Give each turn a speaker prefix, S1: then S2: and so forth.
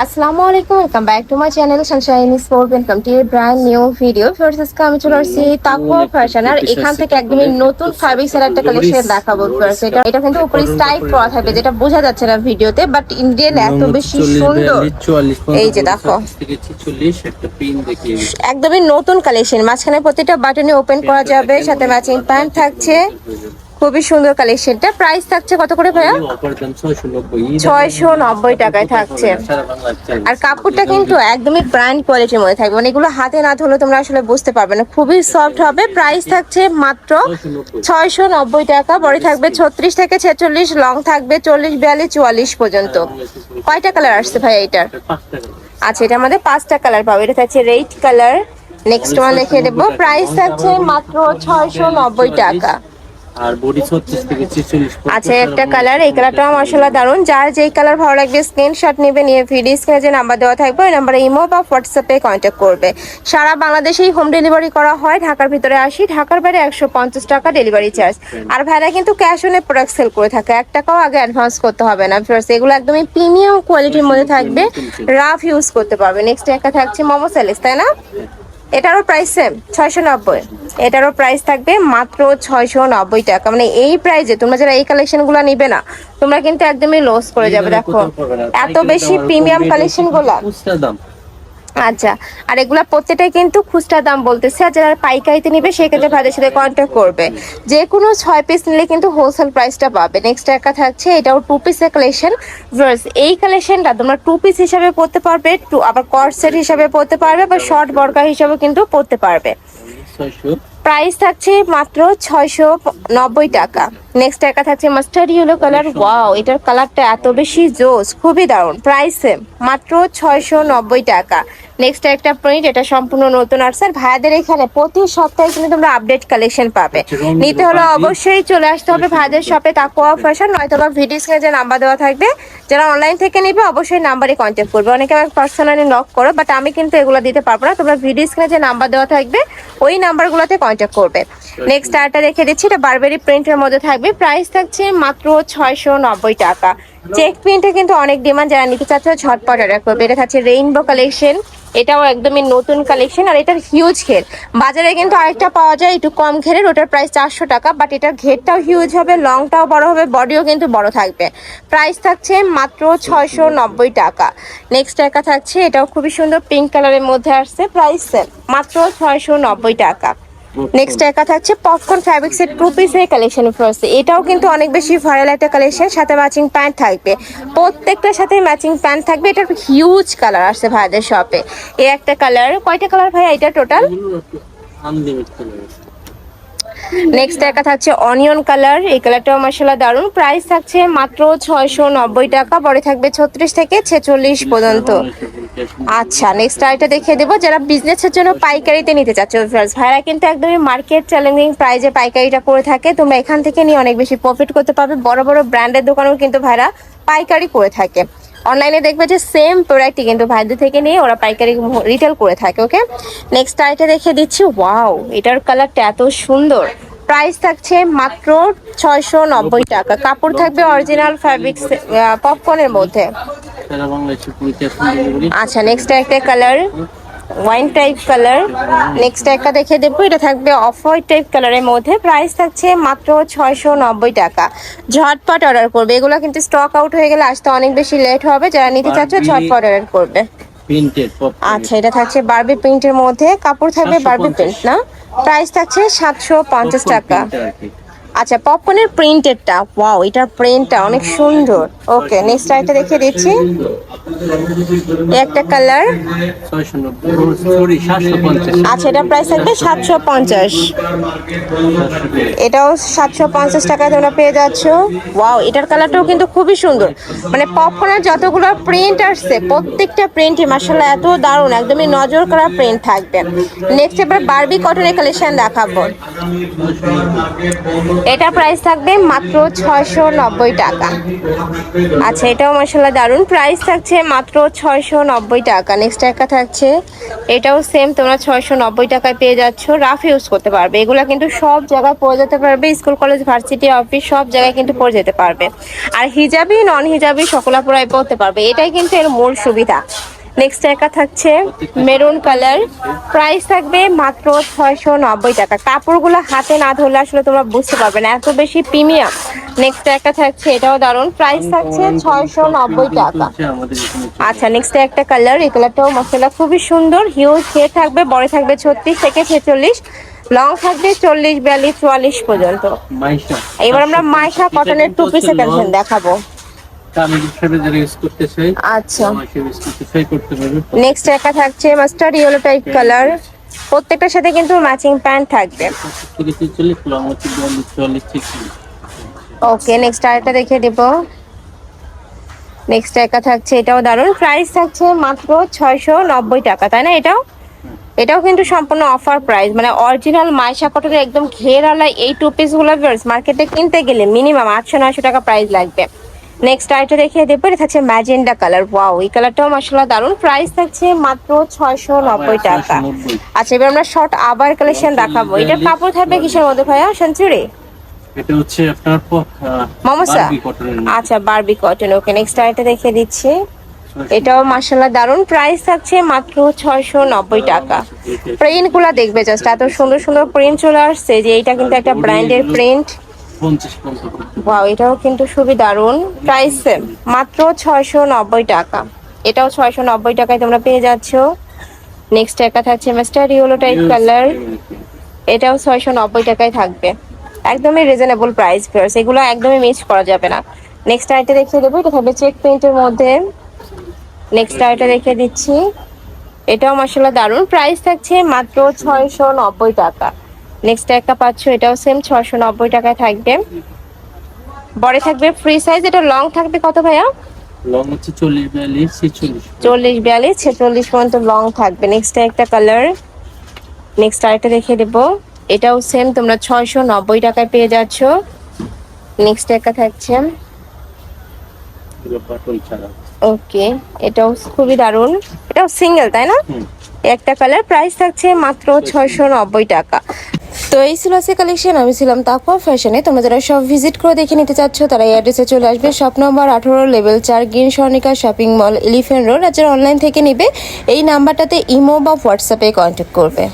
S1: আসসালামু আলাইকুম, welcome back to my channel Sunshine sport. Welcome to A brand new video. First আজকে আমি চলে আসছি তাকওয়া ফ্যাশন, আর এখান থেকে একদমই নতুন ফ্যাব্রিক্সের একটা কালেকশন দেখাবো। ফার্স্ট এটা কিন্তু উপরে স্টাইপ করা থাকবে, যেটা বোঝা যাচ্ছে না ভিডিওতে, বাট ইন্ডিয়ান এত বেশি সুন্দর। এই যে দেখো, একদমই নতুন কালেকশন। মাঝখানে প্রতিটা বাটনে ওপেন করা যাবে, সাথে ম্যাচিং প্যান্ট থাকছে। খুবই সুন্দর কালেকশনটা। প্রাইস থাকছে কত করে ভাইয়া? 690 টাকায় থাকছে। আর কাপড়টা কিন্তু একদমই ব্র্যান্ড কোয়ালিটির মধ্যে থাকবে, মানে এগুলো হাতে না ধরলে তোমরা আসলে বুঝতে পারবে না, খুবই সফট হবে। প্রাইস থাকছে মাত্র 690 টাকা। বডি থাকবে 36 থেকে 46, লং থাকবে 40, 42, 44 পর্যন্ত। কয়টা কালার আসছে ভাই এটার? আচ্ছা, এটা আমাদের 5টা কালার পাবো। এটা থাকছে রেড কালার। নেক্সট ওয়ান দেখে দেবো। প্রাইস থাকছে মাত্র 690 টাকা।
S2: আর বডি 36 থেকে 46।
S1: আচ্ছা, একটা কালার, এই কালারটাও মাশাআল্লাহ দারুন। যার যেই কালার ভালো লাগবে স্ক্রিনশট নেবে, নিয়ে ভিডিও স্ক্রিনে যে নাম্বার দেওয়া থাকবে ওই নাম্বারে ইমো বা হোয়াটসঅ্যাপে কন্ট্যাক্ট করবে। সারা বাংলাদেশেই হোম ডেলিভারি করা হয়। ঢাকার ভিতরে 80, ঢাকার বাইরে 150 টাকা ডেলিভারি চার্জ। আর ভাইরা কিন্তু ক্যাশ অনে প্রোডাক্ট সেল করে থাকে, 1 টাকাও আগে অ্যাডভান্স করতে হবে না। ফিরস এগুলো একদমই প্রিমিয়াম কোয়ালিটির মধ্যে থাকবে, রাফ ইউজ করতে পারবে। নেক্সট একটা থাকছে মোমো স্যালিস, তাই না? এটারও প্রাইস সেম 690। এটারও প্রাইস থাকবে মাত্র 690 টাকা। মানে এই প্রাইসে তোমরা যারা এই কালেকশনগুলো নিবে না, তোমরা কিন্তু একদমই লস করে যাবে। দেখো এত বেশি প্রিমিয়াম কালেকশনগুলো। আচ্ছা, আর এগুলা প্রত্যেকটাই কিন্তু খুচরা দাম বলতেছে। আর যারা পাইকারিতে নিবে সেক্ষেত্রে ভাইদের সাথে কন্ট্যাক্ট করবে। যে কোনো 6 পিস নিলে কিন্তু হোলসেল প্রাইসটা পাবে। নেক্সট একটা থাকছে, এটাও 2 পিসের কালেকশন। ভার্স এই কালেকশনটা তোমরা 2 পিস হিসাবে পড়তে পারবে, আবার কট সেট হিসাবে পড়তে পারবে, বা শর্ট বর্গা হিসাবে কিন্তু পড়তে পারবে। প্রাইস থাকছে মাত্র 690 টাকা। নেক্সট একটা থাকছে মাস্টার্ড ইয়েলো কালার। ওয়াও, এটার কালারটা এত বেশি জোস, খুবই দারুণ। প্রাইস মাত্র 690 টাকা। নেক্সট একটা প্রিন্ট, এটা সম্পূর্ণ নতুন আসছে। আর ভাইদের এখানে প্রতি সপ্তাহে কিন্তু তোমরা আপডেট কালেকশন পাবে। নিতে হলে অবশ্যই চলে আসতে হবে ভাইদের শপে, তাকওয়া ফ্যাশন, নয়তো বা ভিডিও স্ক্রিনে যে নাম্বার দেওয়া থাকবে। যারা অনলাইন থেকে নিবে অবশ্যই নাম্বারে কন্ট্যাক্ট করবে। অনেকে আমাকে পার্সোনালি নক করো, বাট আমি কিন্তু এগুলো দিতে পারবো না। তোমরা ভিডিও স্ক্রিনে যে নাম্বার দেওয়া থাকবে ওই নাম্বারগুলোতে কন্ট্যাক্ট করবে। নেক্সট আরটা রেখে দিচ্ছি, এটা বারবেরি প্রিন্টের মধ্যে থাকবে। প্রাইস থাকছে মাত্র 690 টাকা। চেক প্রিন্টে কিন্তু অনেক ডিমান্ড, যারা নিতে চাচ্ছে ঝটপট অর্ডার করবে। এটা থাকছে রেইনবো কালেকশন, এটাও একদমই নতুন কালেকশন। আর এটার হিউজ ঘের, বাজারে কিন্তু আরেকটা পাওয়া যায় একটু কম ঘেরের, ওটার প্রাইস 400 টাকা, বাট এটার ঘেরটাও হিউজ হবে, লংটাও বড় হবে, বডিও কিন্তু বড় থাকবে। প্রাইস থাকছে মাত্র 690 টাকা। নেক্সট একটা থাকছে, এটাও খুবই সুন্দর, পিঙ্ক কালারের মধ্যে আসছে। প্রাইস মাত্র 690 টাকা। নেক্সট একা থাকছে পপকর্ন ফ্যাব্রিক্সের 2 পিসের কালেকশন ফ্রসে। এটাও কিন্তু অনেক বেশি ভাইরাল একটা কালেকশন, সাথে ম্যাচিং প্যান্ট থাকবে। প্রত্যেকটার সাথে ম্যাচিং প্যান্ট থাকবে। এটার হিউজ কালার আসছে ভাইদের শপে। এই একটা কালার, কয়টা কালার ভাই এটা টোটাল? নেক্সট একটা থাকছে অনিয়ন কালার, এই কালারটাও মাশাআল্লাহ দারুন। প্রাইস থাকছে মাত্র 690 টাকা। বডি থাকবে 36 থেকে 46 পর্যন্ত। আচ্ছা, নেক্সট আইটা দেখিয়ে দেবো যারা বিজনেসের জন্য পাইকারিতে নিতে চাচ্ছ। ভাইরা কিন্তু একদমই মার্কেট চ্যালেঞ্জিং প্রাইজে পাইকারিটা করে থাকে। তোমরা এখান থেকে নিয়ে অনেক বেশি প্রফিট করতে পারবে। বড় বড় ব্র্যান্ডের দোকানেও কিন্তু ভাইরা পাইকারি করে থাকে। অনলাইনে দেখবে যে সেম প্রোডাক্টই কিন্তু ভাইদের থেকে নিয়ে ওরা পাইকারি রিটেল করে থাকে। ওকে, নেক্সট আইটা দেখিয়ে দিচ্ছি। ওয়াও, এটার কালারটা এত সুন্দর। প্রাইস থাকছে মাত্র 690 টাকা। কাপড় থাকবে অরিজিনাল ফ্যাব্রিক্স পপকর্নের মধ্যে। আচ্ছা, নেক্সট একটা colour wine type colour. Next একটা দেখে দেবো, এটা থাকবে অফ হোয়াইট টাইপ কালারের মধ্যে। প্রাইস থাকছে মাত্র 690 টাকা। ঝটপট অর্ডার করবে, এগুলো কিন্তু স্টক আউট হয়ে গেলে আসতে অনেক বেশি লেট হবে। যারা নিতে চাচ্ছ ঝটপট অর্ডার করবে। আচ্ছা, এটা থাকছে বারবি প্রিন্টের মধ্যে, কাপড় থাকবে বারবি প্রিন্ট না। প্রাইস থাকছে 750 টাকা। আচ্ছা, পপকর্নের প্রিন্টেডটা, ওয়াও, এটার প্রিন্টটা অনেক সুন্দর। ওকে, নেক্সট আইটা দেখিয়ে দিচ্ছি। একটা কালার। আচ্ছা, এটা প্রাইস থাকবে 750। এটাও 750 টাকায় তোমরা পেয়ে যাচ্ছ। ওয়াও, এটার কালারটাও কিন্তু খুবই সুন্দর। মানে পপকর্নের যতগুলো প্রিন্ট আসছে প্রত্যেকটা প্রিন্টই মাশাআল্লাহ এত দারুণ, একদমই নজর করা প্রিন্ট থাকবে। নেক্সট এবার বারবি কটনের কালেকশন দেখাবো। এটা প্রাইস থাকবে মাত্র 690 টাকা। আচ্ছা, এটাও মাশাআল্লাহ দারুন, প্রাইস থাকছে মাত্র 690 টাকা। নেক্সট একটা থাকছে, এটাও সেম তোমরা 690 টাকায় পেয়ে যাচ্ছ। রাফ ইউজ করতে পারবে, এগুলা কিন্তু সব জায়গায় পরে যেতে পারবে, স্কুল কলেজ ভার্সিটি অফিস সব জায়গায় কিন্তু পরে যেতে পারবে। আর হিজাবি নন হিজাবি সকলা পরাই পড়তে পারবে, এটাই কিন্তু এর মূল সুবিধা। নেক্সট একটা থাকছে মেরুন কালার, প্রাইস থাকবে মাত্র 690 টাকা। কাপড়গুলো হাতে না ধরলে আসলে তোমরা বুঝতে পারবে না, এত বেশি প্রিমিয়াম। নেক্সট একটা থাকছে, এটাও দারুন, প্রাইস থাকছে 690 টাকা। আচ্ছা, নেক্সট একটা কালার, এই কালারটাও মাশাআল্লাহ খুবই সুন্দর। হিউজ হেড থাকবে, বড় থাকবে 36 থেকে 46, লং থাকবে 40, 42, 44 পর্যন্ত। এবার আমরা মাইশা কটনের টু পিসের কালেকশন দেখাবো। আচ্ছা, নেক্সট একটা থাকছে মাস্টার্ড ইয়েলো টাইপ কালার, প্রত্যেকটার সাথে কিন্তু ম্যাচিং প্যান্ট থাকবে। ওকে, নেক্সট আরেকটা দেখে দেব। নেক্সট একটা থাকছে, এটাও দারুন, প্রাইস থাকছে মাত্র 690 টাকা, তাই না? এটাও কিন্তু সম্পূর্ণ অফার প্রাইস, মানে অরিজিনাল মাইশা কটনের একদম ঘেরালা এই টু পিস গুলো মার্কেটে কিনতে গেলে মিনিমাম 800-900 টাকা প্রাইস লাগবে। নেক্সট আইটা দেখিয়ে দেবো, এটা থাকছে ম্যাজেন্ডা কালার। ওয়াও, এই কালারটাও মাশাআল্লাহ দারুন, প্রাইস থাকছে মাত্র 690 টাকা। আচ্ছা, এবার আমরা শর্ট আবার কালেকশন দেখাবো। এটার কাপড় থাকবে কিসের মধ্যে ভাইয়া? সেঞ্চুরি,
S2: এটা হচ্ছে আপনার
S1: মামসা। আচ্ছা, বারবি কটন। ওকে, নেক্সট আইটা দেখিয়ে দিচ্ছি, এটাও মাশাআল্লাহ দারুন, প্রাইস থাকছে মাত্র 690 টাকা। প্রিন্ট গুলা দেখবে জাস্ট, এত সুন্দর সুন্দর প্রিন্ট চলে আসছে যে এটা কিন্তু একটা ব্র্যান্ডের প্রিন্ট। ওয়াও, এটাও কিন্তু খুবই দারুন, প্রাইস সেম মাত্র 690 টাকা। এটাও 690 টাকায় তোমরা পেয়ে যাচ্ছ। নেক্সট একটা থাকছে মাস্টার্ড ইয়েলো টাইপ কালার, এটাও 690 টাকায় থাকবে, একদমই রিজনেবল প্রাইস ফিয়ার্স, এগুলো একদমই মিস করা যাবে না। নেক্সট আইটা দেখিয়ে দেবো, এটা থাকবে চেক প্রিন্টের মধ্যে। নেক্সট আইটা দেখিয়ে দিচ্ছি, এটাও মাশাআল্লাহ দারুন, প্রাইস থাকছে মাত্র 690 টাকা। নেক্সট একটা পাচ্ছ, এটাও সেম 690 টাকায় থাকবে, বড় থাকবে ফ্রি সাইজ। এটা লং থাকবে কত ভাইয়া?
S2: লং হচ্ছে 40, 42, 46,
S1: 40, 42, 46 পর্যন্ত লং থাকবে। নেক্সট একটা কালার, নেক্সট আরেকটা দেখিয়ে দেবো, এটাও সেম তোমরা 690 টাকায় পেয়ে যাচ্ছ। নেক্সট একটা থাকছে, ওকে, এটাও খুবই দারুন, এটাও সিঙ্গেল তাই না? একটা কালার, প্রাইস থাকছে মাত্র 690 টাকা। তো এই ছিল আজকে কালেকশন, আমি ছিলাম তাকওয়া ফ্যাশনে। তোমরা যারা সব ভিজিট করে দেখে নিতে চাচ্ছ তারা এই অ্যাড্রেসে চলে আসবে, shop number 18, level 4, green Swarnika shopping mall, elephant road. আর যারা অনলাইন থেকে নিবে এই নাম্বারটাতে ইমো বা হোয়াটসঅ্যাপে কন্ট্যাক্ট করবে।